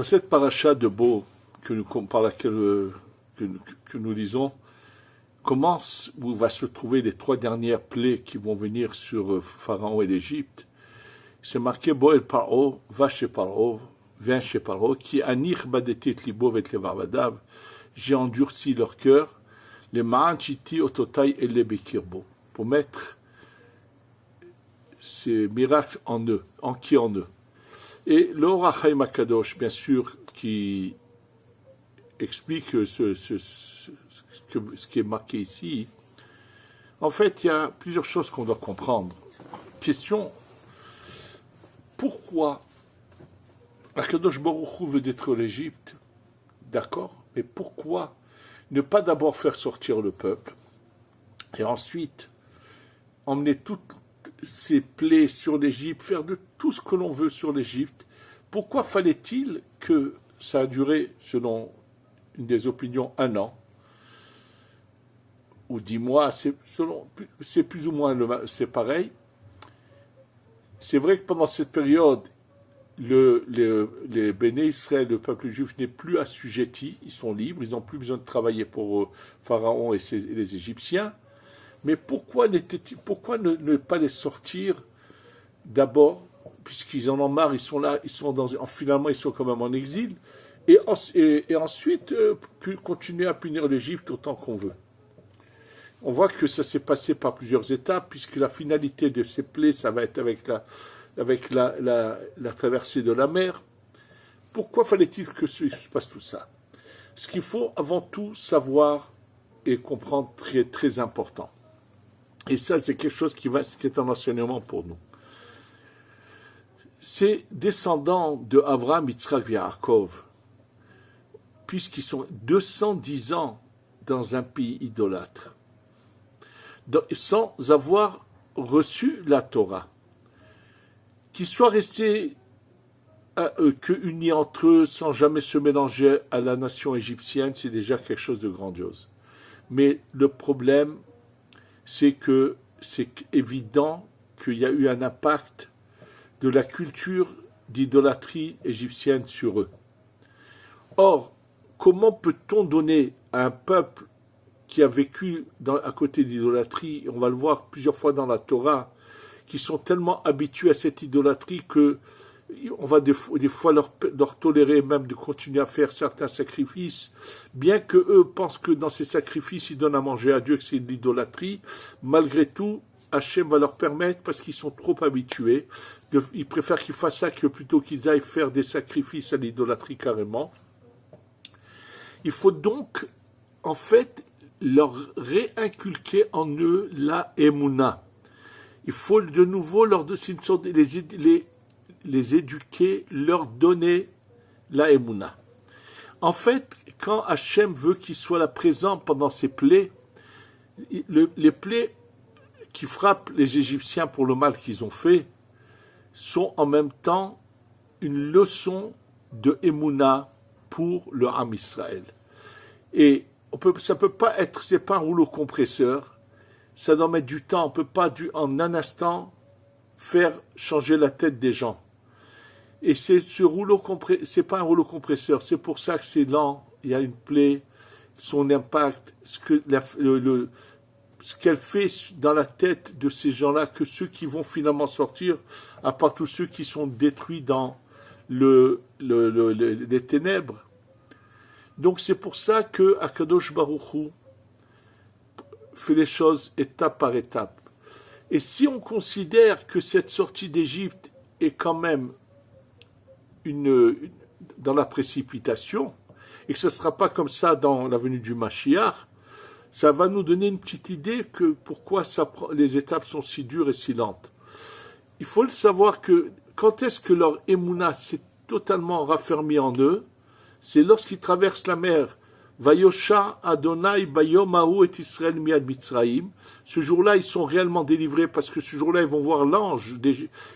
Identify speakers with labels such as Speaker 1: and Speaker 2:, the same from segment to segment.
Speaker 1: cette paracha de Bo, par laquelle que nous lisons, commence où va se trouver les 3 dernières plaies qui vont venir sur Pharaon et l'Égypte. C'est marqué Bo el Paro, va chez Paro, viens chez Paro, qui anir badetit libo vet levavadav, j'ai endurci leur cœur, les ma'anchiti ototai et les bekirbo, pour mettre ces miracles en eux, en eux. Et le Or HaChaim HaKadosh, bien sûr, qui explique ce qui est marqué ici. En fait, il y a plusieurs choses qu'on doit comprendre. Question, pourquoi HaKadosh Baruch Hu veut détruire l'Égypte? D'accord, mais pourquoi ne pas d'abord faire sortir le peuple et ensuite emmener toutes ces plaies sur l'Égypte, faire de tout ce que l'on veut sur l'Égypte? Pourquoi fallait-il que ça a duré, selon une des opinions, 1 an ou 10 mois? C'est plus ou moins c'est pareil. C'est vrai que pendant cette période, les Béné Israël, le peuple juif, n'est plus assujetti, ils sont libres, ils n'ont plus besoin de travailler pour Pharaon et les Égyptiens. Mais pourquoi ne pas les sortir d'abord, puisqu'ils en ont marre, ils sont là, finalement ils sont quand même en exil, et ensuite continuer à punir l'Égypte autant qu'on veut. On voit que ça s'est passé par plusieurs étapes, puisque la finalité de ces plaies, ça va être avec la traversée de la mer. Pourquoi fallait-il que se passe tout ça? Ce qu'il faut avant tout savoir et comprendre très, très important. Et ça, c'est quelque chose qui est un enseignement pour nous. Ces descendants de Avraham, Yitzhak et Yaakov, puisqu'ils sont 210 ans dans un pays idolâtre, sans avoir reçu la Torah, qu'ils soient restés unis entre eux sans jamais se mélanger à la nation égyptienne, c'est déjà quelque chose de grandiose. Mais le problème, c'est évident qu'il y a eu un impact de la culture d'idolâtrie égyptienne sur eux. Or, comment peut-on donner à un peuple qui a vécu à côté d'idolâtrie, on va le voir plusieurs fois dans la Torah, qui sont tellement habitués à cette idolâtrie que on va des fois leur tolérer même de continuer à faire certains sacrifices, bien que eux pensent que dans ces sacrifices, ils donnent à manger à Dieu, que c'est de l'idolâtrie. Malgré tout, Hachem va leur permettre, parce qu'ils sont trop habitués, ils préfèrent qu'ils fassent ça que plutôt qu'ils aillent faire des sacrifices à l'idolâtrie carrément. Il faut donc, en fait, leur réinculquer en eux la Emouna. Il faut de nouveau les éduquer, leur donner la Emouna. En fait, quand Hachem veut qu'il soit là présent pendant ces plaies, les plaies qui frappent les Égyptiens pour le mal qu'ils ont fait sont en même temps une leçon de Emouna pour le Ham Israël. Et ça peut pas être, c'est pas un rouleau compresseur, ça doit mettre du temps, on peut pas en un instant faire changer la tête des gens. Et c'est c'est pas un rouleau compresseur, c'est pour ça que c'est lent, il y a une plaie, son impact, ce qu'elle fait dans la tête de ces gens-là, que ceux qui vont finalement sortir, à part tous ceux qui sont détruits dans les ténèbres. Donc c'est pour ça que Akadosh Baruch Hu fait les choses étape par étape. Et si on considère que cette sortie d'Égypte est quand même dans la précipitation, et que ce ne sera pas comme ça dans la venue du Mashiach, ça va nous donner une petite idée que pourquoi les étapes sont si dures et si lentes. Il faut le savoir que quand est-ce que leur émouna s'est totalement raffermi en eux, c'est lorsqu'ils traversent la mer. Vayosha Adonai Bayom Ahu et Israël Miad Mitzraïm. Ce jour-là, ils sont réellement délivrés parce que ce jour-là, ils vont voir l'ange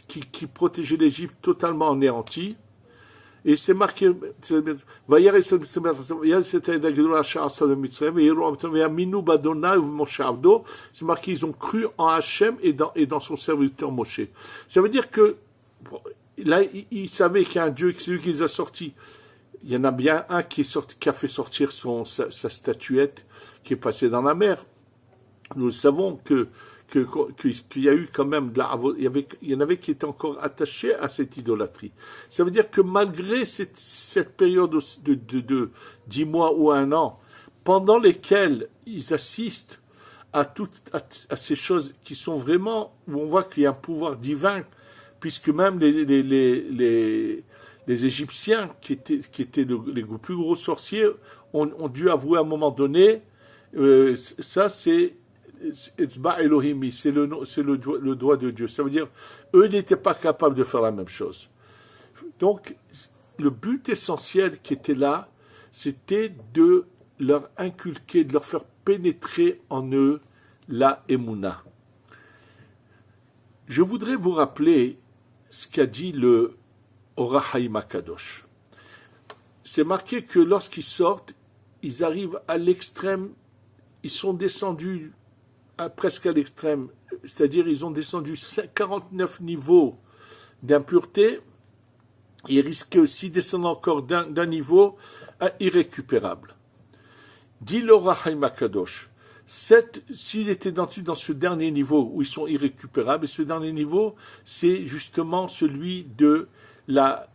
Speaker 1: qui protégeait l'Égypte totalement anéantie. Et c'est marqué, c'est marqué, ils ont cru en Hachem et dans son serviteur Moshe. Ça veut dire que, là, ils savaient qu'il y a un Dieu, c'est lui qui les a sortis. il y en a bien un qui a fait sortir sa statuette qui est passée dans la mer. Nous savons qu'il y a eu quand même il y en avait qui étaient encore attachés à cette idolâtrie. Ça veut dire que malgré cette période de 10 mois ou 1 an, pendant lesquels ils assistent à ces choses qui sont vraiment, où on voit qu'il y a un pouvoir divin, puisque même les Égyptiens, qui étaient les plus gros sorciers, ont dû avouer à un moment donné, ça c'est Etzba Elohimi, c'est le doigt de Dieu. Ça veut dire, eux n'étaient pas capables de faire la même chose. Donc, le but essentiel qui était là, c'était de leur inculquer, de leur faire pénétrer en eux la Emouna. Je voudrais vous rappeler ce qu'a dit le Or HaChaim HaKadosh. C'est marqué que lorsqu'ils sortent, ils arrivent à l'extrême, ils sont descendus presque à l'extrême, c'est-à-dire ils ont descendu 49 niveaux d'impureté, et ils risquaient aussi de descendre encore d'un niveau à irrécupérable. Dit le Or HaChaim HaKadosh, s'ils étaient dans ce dernier niveau où ils sont irrécupérables, et ce dernier niveau, c'est justement celui de la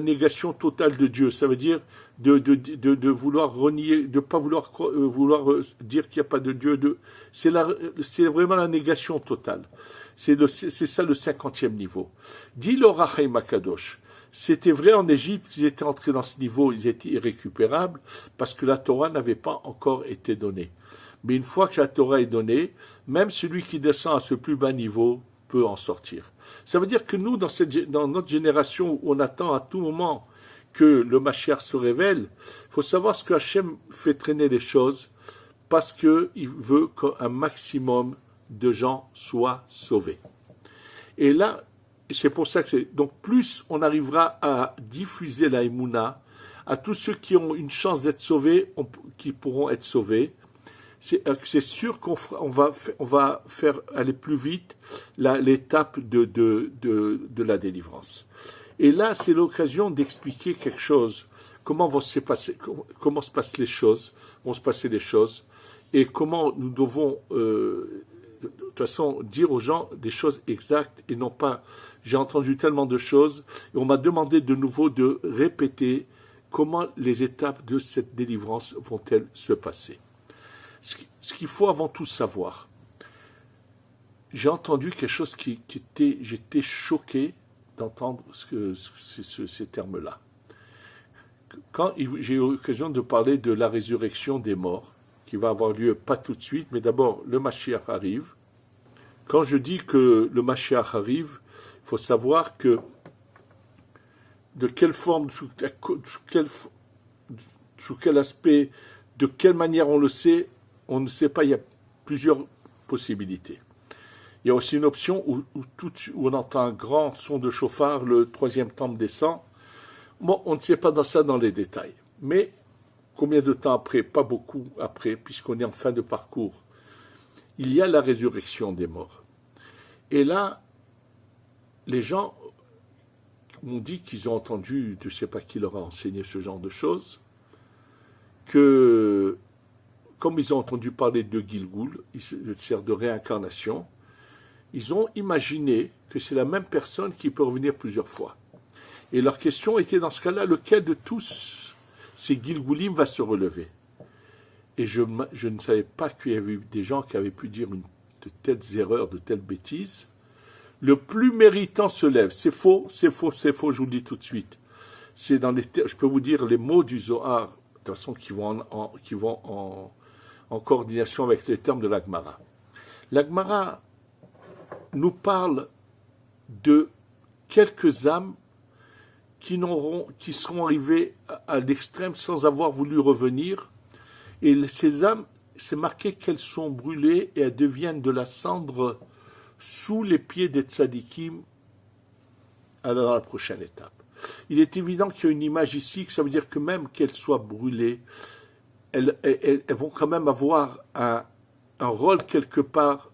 Speaker 1: négation totale de Dieu. Ça veut dire de vouloir renier, de pas vouloir dire qu'il n'y a pas de Dieu. C'est vraiment la négation totale. C'est ça le 50e niveau. Dit le Or HaChaim HaKadosh. C'était vrai en Égypte, ils étaient entrés dans ce niveau, ils étaient irrécupérables, parce que la Torah n'avait pas encore été donnée. Mais une fois que la Torah est donnée, même celui qui descend à ce plus bas niveau peut en sortir. Ça veut dire que nous, dans notre génération, où on attend à tout moment que le Mashiach se révèle, il faut savoir ce que Hachem fait traîner les choses, parce qu'il veut qu'un maximum de gens soient sauvés. Et là, c'est pour ça que donc plus on arrivera à diffuser la Emouna à tous ceux qui ont une chance d'être sauvés, qui pourront être sauvés. C'est sûr qu'on va faire aller plus vite l'étape de la délivrance. Et là, c'est l'occasion d'expliquer quelque chose. Comment se passent les choses, vont se passer les choses, et comment nous devons de toute façon dire aux gens des choses exactes et non pas j'ai entendu tellement de choses et on m'a demandé de nouveau de répéter comment les étapes de cette délivrance vont-elles se passer. Ce qu'il faut avant tout savoir, j'ai entendu quelque chose j'étais choqué d'entendre ces termes-là. Quand j'ai eu l'occasion de parler de la résurrection des morts, qui va avoir lieu pas tout de suite, mais d'abord le Mashiach arrive. Quand je dis que le Mashiach arrive, il faut savoir que de quelle forme, sous quel aspect, de quelle manière on le sait, on ne sait pas, il y a plusieurs possibilités. Il y a aussi une option où on entend un grand son de chauffard, le 3e temple descend. Bon, on ne sait pas dans les détails. Mais combien de temps après? Pas beaucoup après, puisqu'on est en fin de parcours. Il y a la résurrection des morts. Et là, les gens m'ont dit qu'ils ont entendu, je ne sais pas qui leur a enseigné ce genre de choses, que comme ils ont entendu parler de Gilgoul, il sert de réincarnation, ils ont imaginé que c'est la même personne qui peut revenir plusieurs fois. Et leur question était dans ce cas-là, lequel de tous ces Gilgoulim va se relever? Et je ne savais pas qu'il y avait eu des gens qui avaient pu dire de telles erreurs, de telles bêtises. Le plus méritant se lève. C'est faux, c'est faux, c'est faux, je vous le dis tout de suite. Je peux vous dire les mots du Zohar, de toute façon, qui vont en coordination avec les termes de l'Agmara. L'Agmara nous parle de quelques âmes qui seront arrivées à l'extrême sans avoir voulu revenir. Et ces âmes, c'est marqué qu'elles sont brûlées et elles deviennent de la cendre sous les pieds des tzadikim dans la prochaine étape. Il est évident qu'il y a une image ici, que ça veut dire que même qu'elles soient brûlées, elles vont quand même avoir un rôle quelque part,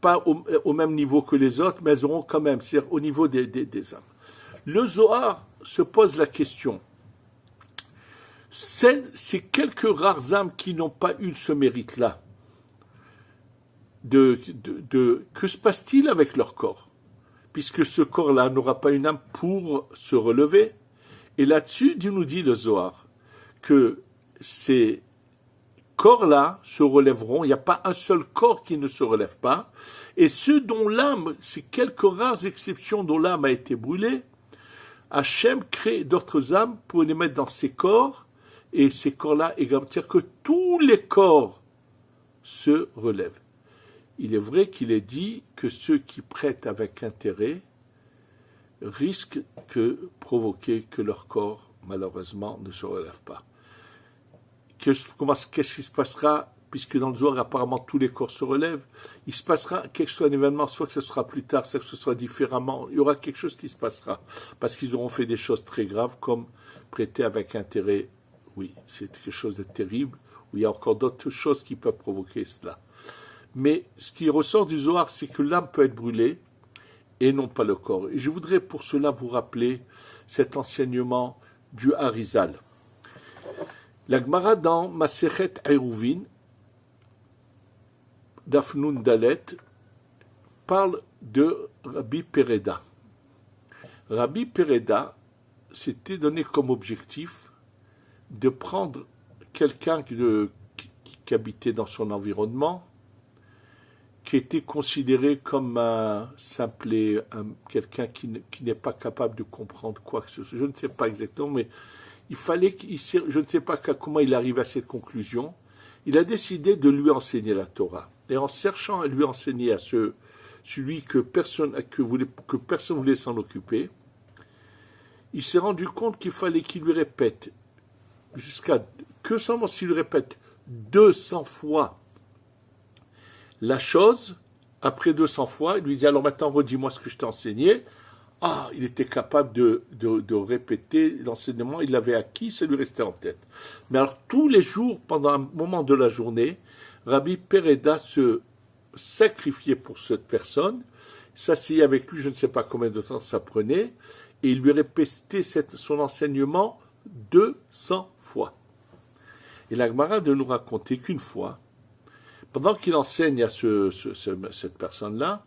Speaker 1: pas au même niveau que les autres, mais elles auront quand même, c'est-à-dire au niveau des âmes. Le Zohar se pose la question, C'est quelques rares âmes qui n'ont pas eu ce mérite-là. Que se passe-t-il avec leur corps? Puisque ce corps-là n'aura pas une âme pour se relever. Et là-dessus, Dieu nous dit le Zohar, que ces corps-là se relèveront. Il n'y a pas un seul corps qui ne se relève pas. Et ceux dont l'âme, ces quelques rares exceptions dont l'âme a été brûlée, Hachem crée d'autres âmes pour les mettre dans ces corps. Et ces corps-là, c'est-à-dire que tous les corps se relèvent. Il est vrai qu'il est dit que ceux qui prêtent avec intérêt risquent de provoquer que leur corps, malheureusement, ne se relève pas. Qu'est-ce qui se passera, puisque dans le Zohar, apparemment, tous les corps se relèvent, il se passera quelque chose, un événement, soit que ce sera plus tard, soit que ce soit différemment, il y aura quelque chose qui se passera, parce qu'ils auront fait des choses très graves, comme prêter avec intérêt. Oui, c'est quelque chose de terrible, où il y a encore d'autres choses qui peuvent provoquer cela. Mais ce qui ressort du Zohar, c'est que l'âme peut être brûlée et non pas le corps. Et je voudrais pour cela vous rappeler cet enseignement du Harizal. La Gemara dans Masechet Eruvin, Dafnun Dalet, parle de Rabbi Pereda. Rabbi Pereda s'était donné comme objectif de prendre quelqu'un qui habitait dans son environnement, qui était considéré comme un simple, quelqu'un qui n'est pas capable de comprendre quoi que ce soit. Je ne sais pas exactement, mais il fallait je ne sais pas comment il arrive à cette conclusion. Il a décidé de lui enseigner la Torah. Et en cherchant à lui enseigner à celui que personne voulait s'en occuper, il s'est rendu compte qu'il fallait qu'il lui répète, seulement s'il lui répète 200 fois la chose, après 200 fois, il lui dit, alors maintenant redis-moi ce que je t'ai enseigné. Ah, il était capable de répéter l'enseignement, il l'avait acquis, ça lui restait en tête. Mais alors tous les jours, pendant un moment de la journée, Rabbi Pereda se sacrifiait pour cette personne, s'asseyait avec lui, je ne sais pas combien de temps ça prenait, et il lui répétait son enseignement 200 fois. Et la Gemara de nous raconter qu'une fois, pendant qu'il enseigne à cette personne-là,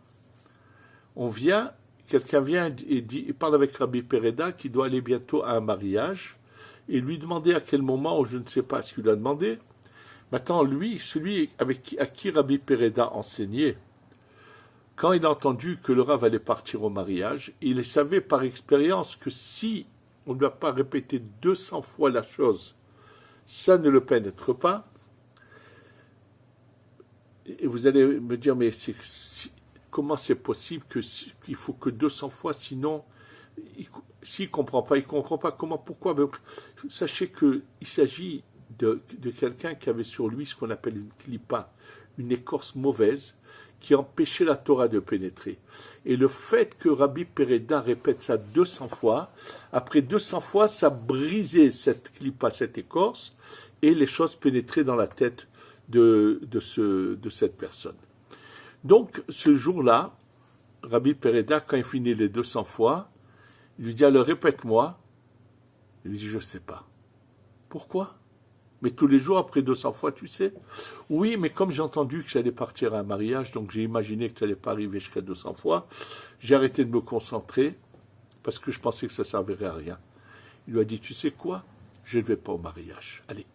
Speaker 1: quelqu'un vient et il parle avec Rabbi Pereda qui doit aller bientôt à un mariage et lui demander à quel moment, ou je ne sais pas ce qu'il lui a demandé. Maintenant, lui, celui à qui Rabbi Pereda enseignait, quand il a entendu que le Rav allait partir au mariage, il savait par expérience que si on ne doit pas répéter 200 fois la chose, ça ne le pénètre pas. Et vous allez me dire, mais comment c'est possible qu'il faut que 200 fois, sinon, s'il ne comprend pas, comment, pourquoi. Sachez qu'il s'agit de quelqu'un qui avait sur lui ce qu'on appelle une clipa, une écorce mauvaise, qui empêchait la Torah de pénétrer. Et le fait que Rabbi Pereda répète ça 200 fois, après 200 fois, ça brisait cette clipa, cette écorce, et les choses pénétraient dans la tête de cette personne. Donc, ce jour-là, Rabbi Pereda, quand il finit les 200 fois, il lui dit, alors répète-moi. Il lui dit, je ne sais pas. Pourquoi? Mais tous les jours, après 200 fois, tu sais? Oui, mais comme j'ai entendu que j'allais partir à un mariage, donc j'ai imaginé que ça n'allait pas arriver jusqu'à 200 fois, j'ai arrêté de me concentrer, parce que je pensais que ça ne servirait à rien. Il lui a dit, tu sais quoi? Je ne vais pas au mariage. Allez,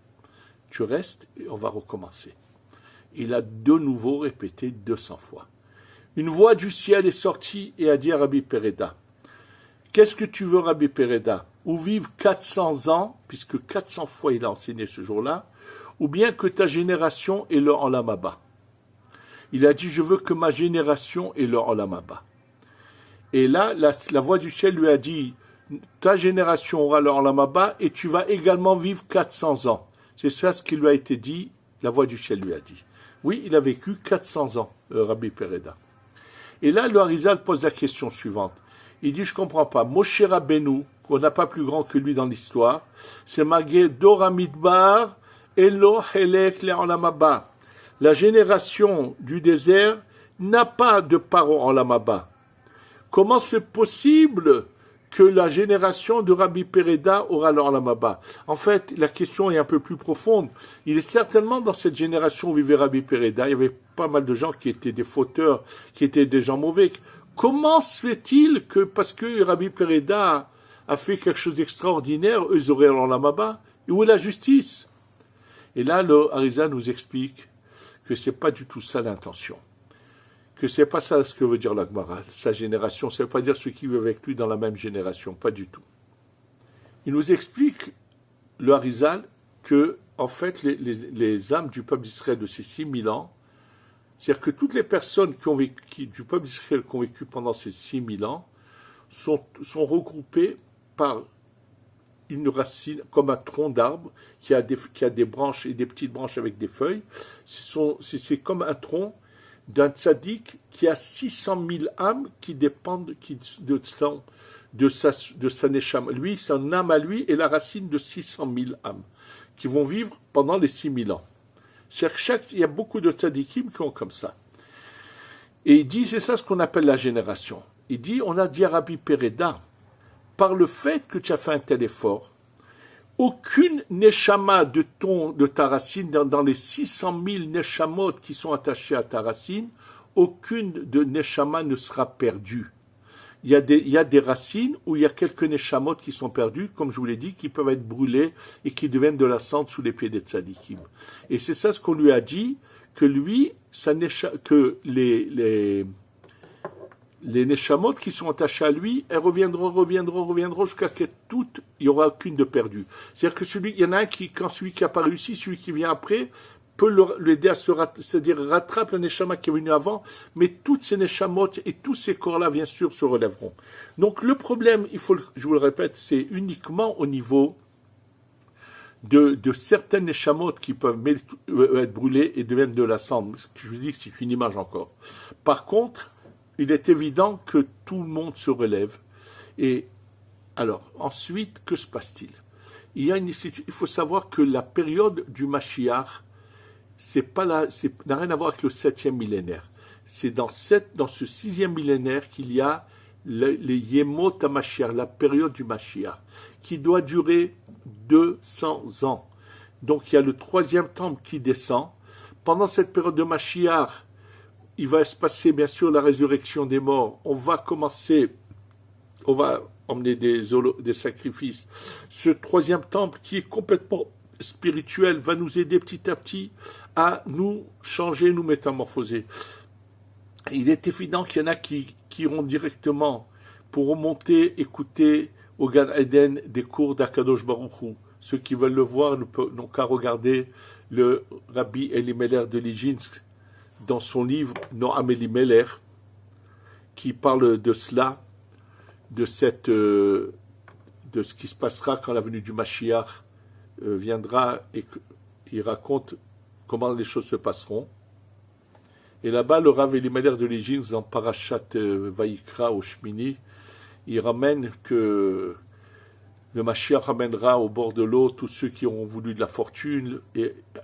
Speaker 1: tu restes et on va recommencer. Il a de nouveau répété 200 fois. Une voix du ciel est sortie et a dit à Rabbi Pereda, qu'est-ce que tu veux, Rabbi Pereda? Ou vivre 400 ans, puisque 400 fois il a enseigné ce jour-là, ou bien que ta génération ait le Olam Haba. Il a dit, je veux que ma génération ait le Olam Haba. Et là, la voix du ciel lui a dit, ta génération aura le Olam Haba et tu vas également vivre 400 ans. C'est ça ce qui lui a été dit, la voix du ciel lui a dit. Oui, il a vécu 400 ans, Rabbi Pereda. Et là, le Harizal pose la question suivante. Il dit, je ne comprends pas. Moshe Rabbeinu, qu'on n'a pas plus grand que lui dans l'histoire, c'est marqué Dora Midbar, Elo Helek le Olam Haba. La génération du désert n'a pas de part au Olam Haba. Comment c'est possible que la génération de Rabbi Pereda aura l'Olam Haba. En fait, la question est un peu plus profonde. Il est certainement dans cette génération où vivait Rabbi Pereda, il y avait pas mal de gens qui étaient des fauteurs, qui étaient des gens mauvais. Comment se fait-il que, parce que Rabbi Pereda a fait quelque chose d'extraordinaire, eux ils auraient l'Olam Haba? Et où est la justice? Et là, le Harizal nous explique que c'est pas du tout ça l'intention. Que c'est pas ça ce que veut dire la Gemara, sa génération, ça veut pas dire ceux qui vivent avec lui dans la même génération, pas du tout. Il nous explique, le Harizal, que, en fait, les âmes du peuple d'Israël de ces 6000 ans, c'est-à-dire que toutes les personnes du peuple d'Israël qui ont vécu pendant ces 6000 ans, sont regroupées par une racine, comme un tronc d'arbre, qui a des branches et des petites branches avec des feuilles. C'est comme un tronc d'un tzaddik qui a 600 000 âmes qui dépendent de sa neshama. Lui, son âme à lui est la racine de 600 000 âmes qui vont vivre pendant les 6000 ans. Il y a beaucoup de tzaddikim qui ont comme ça. Et il dit, c'est ça ce qu'on appelle la génération. Il dit, on a dit à Rabbi Pereda, par le fait que tu as fait un tel effort, aucune neshama de ta racine, dans les 600 000 neshamot qui sont attachés à ta racine, aucune de neshama ne sera perdue. Il y a des racines où il y a quelques neshamot qui sont perdues, comme je vous l'ai dit, qui peuvent être brûlées et qui deviennent de la cendre sous les pieds des tzadikim. Et c'est ça ce qu'on lui a dit, que lui, que les neshamot qui sont attachés à lui, elles reviendront jusqu'à que toutes, il n'y aura aucune de perdue. C'est-à-dire que il y en a un quand celui qui n'a pas réussi, celui qui vient après, peut l'aider à c'est-à-dire rattrape le neshama qui est venu avant, mais toutes ces neshamot et tous ces corps-là, bien sûr, se relèveront. Donc le problème, je vous le répète, c'est uniquement au niveau de certaines neshamot qui peuvent être brûlées et deviennent de la cendre. Je vous dis que c'est une image encore. Par contre, il est évident que tout le monde se relève. Et alors, ensuite, que se passe-t-il? Il faut savoir que la période du Mashiach, n'a rien à voir avec le 7e millénaire. C'est dans ce 6e millénaire qu'il y a les Yemot HaMashiach, la période du Mashiach, qui doit durer 200 ans. Donc il y a le 3e temple qui descend. Pendant cette période de Mashiach, il va se passer bien sûr la résurrection des morts. On va emmener des sacrifices. Ce 3e temple qui est complètement spirituel va nous aider petit à petit à nous changer, nous métamorphoser. Il est évident qu'il y en a qui iront directement pour remonter, écouter au Gan Eden des cours d'Akadosh Baruch Hu. Ceux qui veulent le voir n'ont qu'à regarder le Rabbi Elimelech de Lijinsk dans son livre Noam Elimelech, qui parle de cela, de ce qui se passera quand la venue du Mashiach viendra, et il raconte comment les choses se passeront. Et là-bas, le Rav Elimelech de Lijinsk, dans Parashat Vayikra au Shmini, il ramène que le Mashiach ramènera au bord de l'eau tous ceux qui auront voulu de la fortune,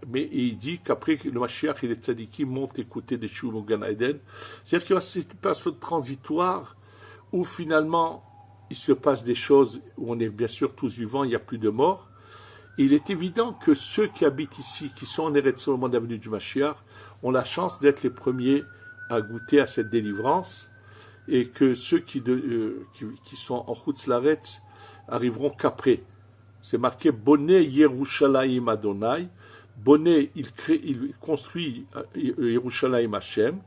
Speaker 1: mais il dit qu'après le Mashiach et les tzadikim montent écouter des Shuv au Gan Eden. C'est-à-dire qu'il y aura cette période transitoire où finalement il se passe des choses où on est bien sûr tous vivants, il n'y a plus de morts. Et il est évident que ceux qui habitent ici, qui sont en Eretz au moment de la venue du Mashiach, ont la chance d'être les premiers à goûter à cette délivrance, et que ceux qui sont en Chutz Laaretz arriveront qu'après. C'est marqué Boné Yerushalayim Adonai. Boné, il construit Yerushalayim Hashem.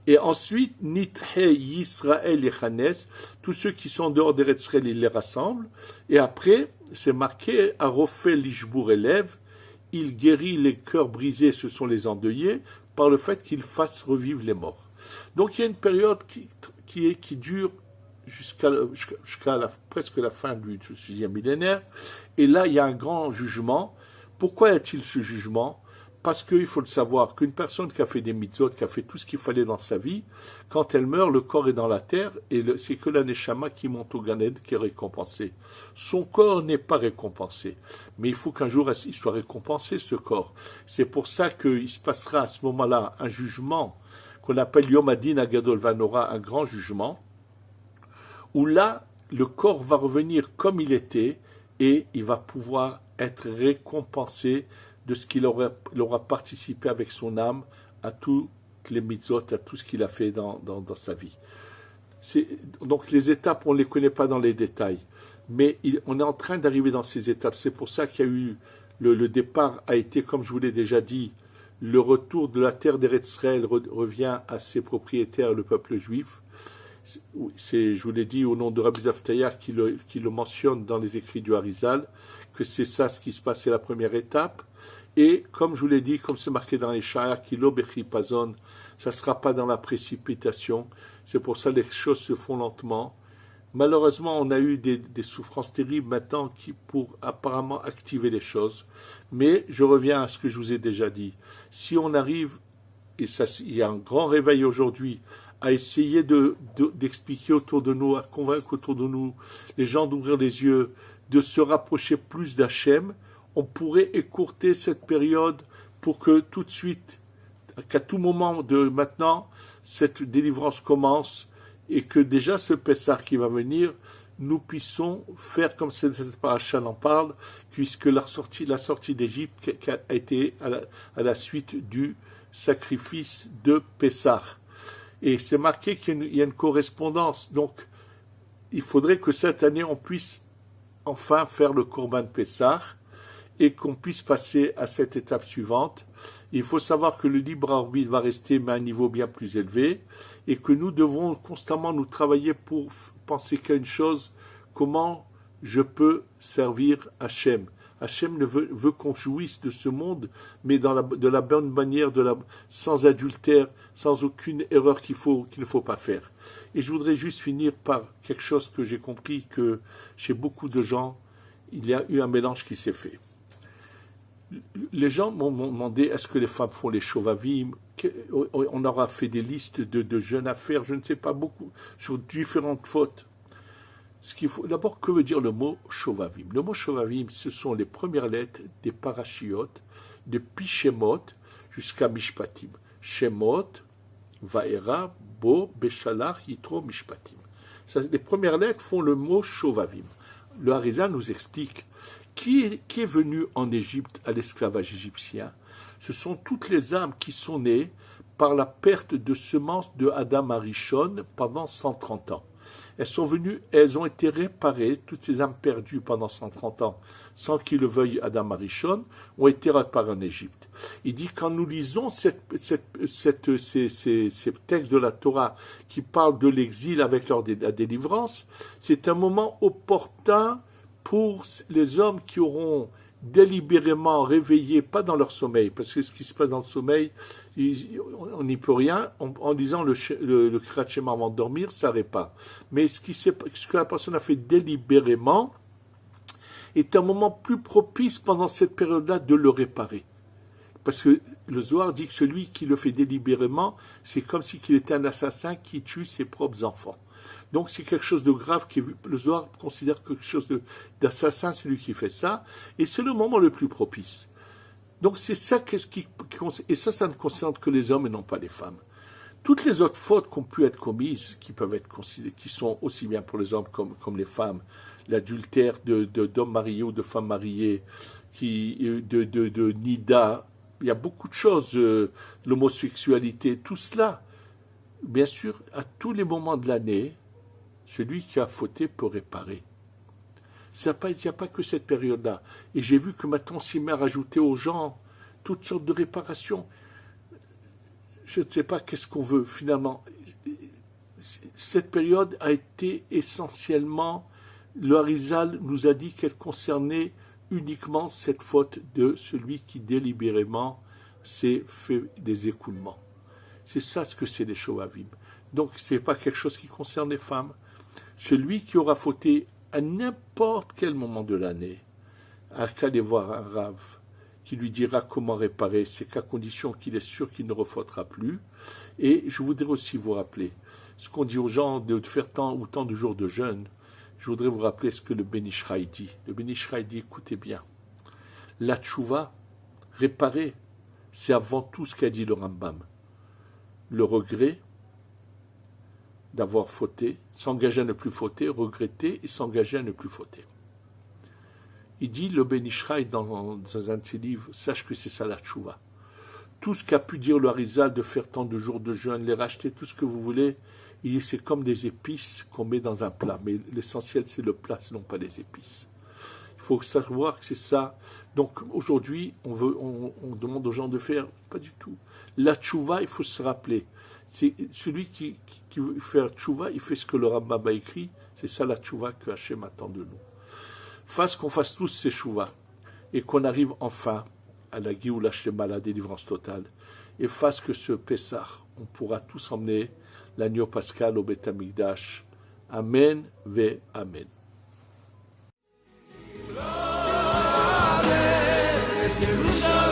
Speaker 1: Et ensuite, Nithe Yisrael Yechanes, tous ceux qui sont dehors d'Eretz Israël, il les rassemble. Et après, c'est marqué Arofel Lishbour Elev, il guérit les cœurs brisés, ce sont les endeuillés, par le fait qu'il fasse revivre les morts. Donc il y a une période qui dure jusqu'à presque la fin du 6e millénaire. Et là, il y a un grand jugement. Pourquoi y a-t-il ce jugement? Parce qu'il faut le savoir, qu'une personne qui a fait des mitzvot, qui a fait tout ce qu'il fallait dans sa vie, quand elle meurt, le corps est dans la terre, et c'est que la Neshama qui monte au Gan Eden qui est récompensée. Son corps n'est pas récompensé, mais il faut qu'un jour il soit récompensé, ce corps. C'est pour ça qu'il se passera à ce moment-là un jugement qu'on appelle Yom Adin Agadol Vanora, un grand jugement, où là, le corps va revenir comme il était et il va pouvoir être récompensé de ce qu'il aura participé avec son âme à toutes les mitzvot, à tout ce qu'il a fait dans sa vie. Donc les étapes, on ne les connaît pas dans les détails, mais on est en train d'arriver dans ces étapes. C'est pour ça qu'il y a eu, le départ a été, comme je vous l'ai déjà dit, le retour de la terre d'Eretz Israël revient à ses propriétaires, le peuple juif. Je vous l'ai dit au nom de Rabbi Zaftaya qui le mentionne dans les écrits du Harizal, que c'est ça ce qui se passe, c'est la première étape. Et comme je vous l'ai dit, comme c'est marqué dans les Sha'ar, Kilo Bechi Pazon, ça ne sera pas dans la précipitation. C'est pour ça que les choses se font lentement. Malheureusement, on a eu des souffrances terribles maintenant pour apparemment activer les choses. Mais je reviens à ce que je vous ai déjà dit. Si on arrive, et ça, il y a un grand réveil aujourd'hui, à essayer d'expliquer autour de nous, à convaincre autour de nous les gens d'ouvrir les yeux, de se rapprocher plus d'Hachem, on pourrait écourter cette période pour que tout de suite, qu'à tout moment de maintenant, cette délivrance commence et que déjà ce Pessah qui va venir, nous puissions faire comme cette paracha en parle, puisque la sortie d'Égypte a été à la suite du sacrifice de Pessah. Et c'est marqué qu'il y a une correspondance. Donc, il faudrait que cette année, on puisse enfin faire le Korban Pessah et qu'on puisse passer à cette étape suivante. Il faut savoir que le libre arbitre va rester, mais à un niveau bien plus élevé, et que nous devons constamment nous travailler pour penser qu'à une chose, comment je peux servir Hachem. Hachem veut qu'on jouisse de ce monde, mais de la bonne manière, sans adultère, sans aucune erreur qu'il ne faut pas faire. Et je voudrais juste finir par quelque chose que j'ai compris, que chez beaucoup de gens, il y a eu un mélange qui s'est fait. Les gens m'ont demandé, est-ce que les femmes font les shovavim? On aura fait des listes de jeunes à faire, je ne sais pas beaucoup, sur différentes fautes. D'abord, que veut dire le mot shovavim? Le mot shovavim, ce sont les premières lettres des parachiotes, depuis Shemot jusqu'à Mishpatim. Shemot, Vaera, Bo, Beshalach, Yitro, Mishpatim. Les premières lettres font le mot shovavim. Le Harizal nous explique qui est venu en Égypte à l'esclavage égyptien. Ce sont toutes les âmes qui sont nées par la perte de semences de Adam Arishon pendant 130 ans. Elles ont été réparées, toutes ces âmes perdues pendant 130 ans, sans qu'il le veuille Adam Arishon, ont été réparées en Égypte. Il dit, quand nous lisons ces textes de la Torah qui parlent de l'exil avec la délivrance, c'est un moment opportun pour les hommes qui auront délibérément réveillé, pas dans leur sommeil, parce que ce qui se passe dans le sommeil, on n'y peut rien, en lisant le Kriyat Shema avant de dormir, ça répare. Mais ce que la personne a fait délibérément est un moment plus propice pendant cette période-là de le réparer. Parce que le Zohar dit que celui qui le fait délibérément, c'est comme si il était un assassin qui tue ses propres enfants. Donc c'est quelque chose de grave, le Zohar considère quelque chose d'assassin, celui qui fait ça, et c'est le moment le plus propice. Donc c'est ça, et ça ne concerne que les hommes et non pas les femmes. Toutes les autres fautes qui ont pu être commises, qui peuvent être considérées, qui sont aussi bien pour les hommes comme les femmes, l'adultère d'hommes mariés ou de femmes mariées, de nida, il y a beaucoup de choses, l'homosexualité, tout cela. Bien sûr, à tous les moments de l'année, celui qui a fauté peut réparer. Il n'y a pas que cette période-là. Et j'ai vu que maintenant, on s'y met à rajouter aux gens toutes sortes de réparations. Je ne sais pas qu'est-ce qu'on veut finalement. Cette période a été essentiellement, le Harizal nous a dit qu'elle concernait uniquement cette faute de celui qui délibérément s'est fait des écoulements. C'est ça ce que c'est les shovavim. Donc ce n'est pas quelque chose qui concerne les femmes. Celui qui aura fauté à n'importe quel moment de l'année, à qu'à aller voir un rave qui lui dira comment réparer, c'est qu'à condition qu'il est sûr qu'il ne refautera plus. Et je voudrais aussi vous rappeler ce qu'on dit aux gens de faire tant ou tant de jours de jeûne. Je voudrais vous rappeler ce que le Ben Ish Chai dit. Le Ben Ish Chai dit, écoutez bien, la tchouva, réparer, c'est avant tout ce qu'a dit le Rambam. Le regret, d'avoir fauté, s'engager à ne plus fauter, regretter et s'engager à ne plus fauter. Il dit, le Ben Ishraï, dans un de ses livres, sache que c'est ça la tchouva. Tout ce qu'a pu dire le Harizal de faire tant de jours de jeûne, les racheter, tout ce que vous voulez, il dit, c'est comme des épices qu'on met dans un plat. Mais l'essentiel, c'est le plat, non pas les épices. Il faut savoir que c'est ça. Donc aujourd'hui, on demande aux gens de faire, pas du tout. La tchouva, il faut se rappeler. C'est celui qui veut faire tchouva, il fait ce que le Rambam a écrit. C'est ça la tchouva que Hachem attend de nous. Qu'on fasse tous ces tchouvas et qu'on arrive enfin à la Géoula Shlema, la délivrance totale, et fasse que ce Pessah, on pourra tous emmener l'agneau pascal au Beth Amikdash. Amen ve Amen. Yerushalayim